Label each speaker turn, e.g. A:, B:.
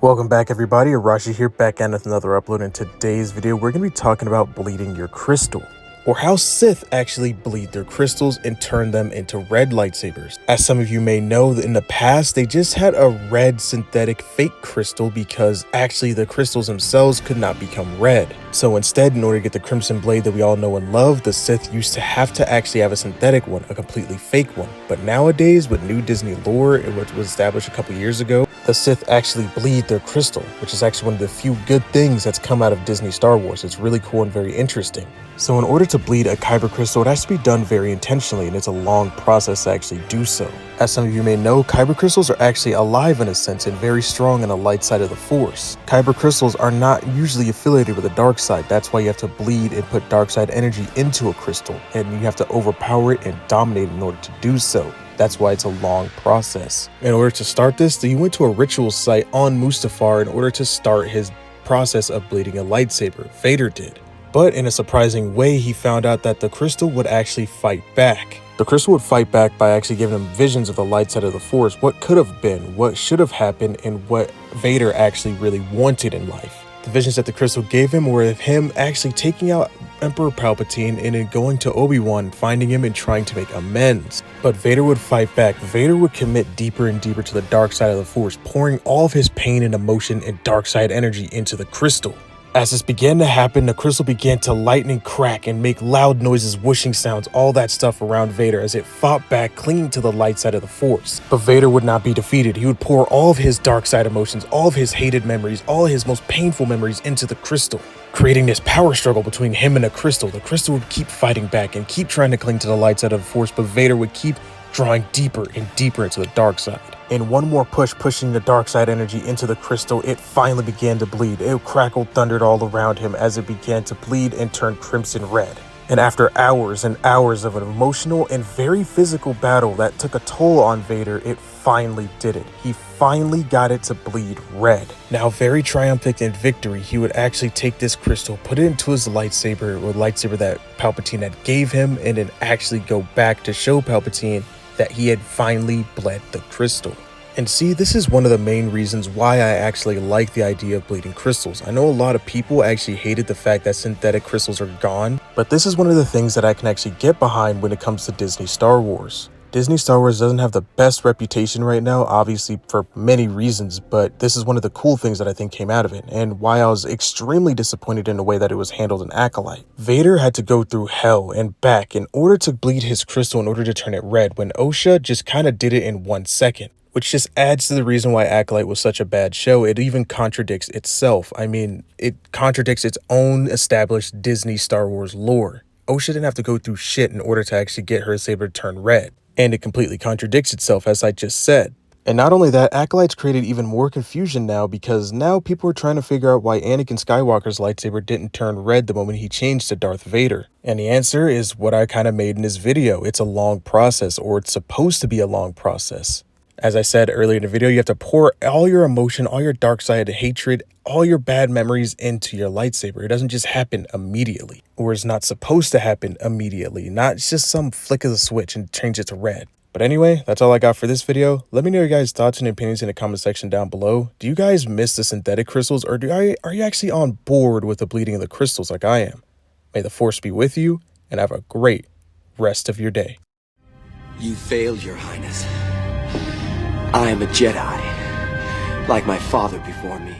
A: Welcome back everybody, Arashi here, back at with another upload. In today's video, we're going to be talking about bleeding your crystal, or how Sith actually bleed their crystals and turn them into red lightsabers. As some of you may know, in the past, they just had a red synthetic fake crystal because actually the crystals themselves could not become red. So instead, in order to get the crimson blade that we all know and love, the Sith used to have to actually have a synthetic one, a completely fake one. But nowadays, with new Disney lore, which was established a couple years ago, the Sith actually bleed their crystal, which is actually one of the few good things that's come out of Disney Star Wars. It's really cool and very interesting. So in order to bleed a Kyber crystal, it has to be done very intentionally, and it's a long process to actually do so. As some of you may know, Kyber crystals are actually alive in a sense and very strong on the light side of the Force. Kyber crystals are not usually affiliated with the dark side. That's why you have to bleed and put dark side energy into a crystal, and you have to overpower it and dominate it in order to do so. That's why it's a long process. In order to start this, he went to a ritual site on Mustafar in order to start his process of bleeding a lightsaber. Vader did. But in a surprising way, he found out that the crystal would actually fight back. The crystal would fight back by actually giving him visions of the light side of the Force, what could have been, what should have happened, and what Vader actually really wanted in life. The visions that the crystal gave him were of him actually taking out Emperor Palpatine and then going to Obi-Wan, finding him and trying to make amends. But Vader would fight back. Vader would commit deeper and deeper to the dark side of the Force, pouring all of his pain and emotion and dark side energy into the crystal. As this began to happen, the crystal began to lighten and crack and make loud noises, whooshing sounds, all that stuff around Vader as it fought back, clinging to the light side of the Force. But Vader would not be defeated. He would pour all of his dark side emotions, all of his hated memories, all of his most painful memories into the crystal, creating this power struggle between him and the crystal. The crystal would keep fighting back and keep trying to cling to the light side of the Force, but Vader would keep drawing deeper and deeper into the dark side. In one more push, pushing the dark side energy into the crystal, it finally began to bleed. It crackled, thundered all around him as it began to bleed and turn crimson red. And after hours and hours of an emotional and very physical battle that took a toll on Vader, it finally did it. He finally got it to bleed red. Now, very triumphant in victory, he would actually take this crystal, put it into his lightsaber, or lightsaber that Palpatine had gave him, and then actually go back to show Palpatine that he had finally bled the crystal. And see, this is one of the main reasons why I actually like the idea of bleeding crystals. I know a lot of people actually hated the fact that synthetic crystals are gone, but this is one of the things that I can actually get behind when it comes to Disney Star Wars. Disney Star Wars doesn't have the best reputation right now, obviously for many reasons, but this is one of the cool things that I think came out of it, and why I was extremely disappointed in the way that it was handled in Acolyte. Vader had to go through hell and back in order to bleed his crystal in order to turn it red, when Osha just kind of did it in 1 second. Which just adds to the reason why Acolyte was such a bad show. It even contradicts itself. I mean, it contradicts its own established Disney Star Wars lore. Osha didn't have to go through shit in order to actually get her saber to turn red. And it completely contradicts itself, as I just said. And not only that, Acolyte's created even more confusion now, because now people are trying to figure out why Anakin Skywalker's lightsaber didn't turn red the moment he changed to Darth Vader. And the answer is what I kind of made in this video. It's a long process, or it's supposed to be a long process. As I said earlier in the video, you have to pour all your emotion, all your dark side, hatred, all your bad memories into your lightsaber. It doesn't just happen immediately, or it's not supposed to happen immediately. Not just some flick of the switch and change it to red. But anyway, that's all I got for this video. Let me know your guys' thoughts and opinions in the comment section down below. Do you guys miss the synthetic crystals, or are you actually on board with the bleeding of the crystals like I am? May the Force be with you, and have a great rest of your day.
B: You failed, Your Highness. I am a Jedi, like my father before me.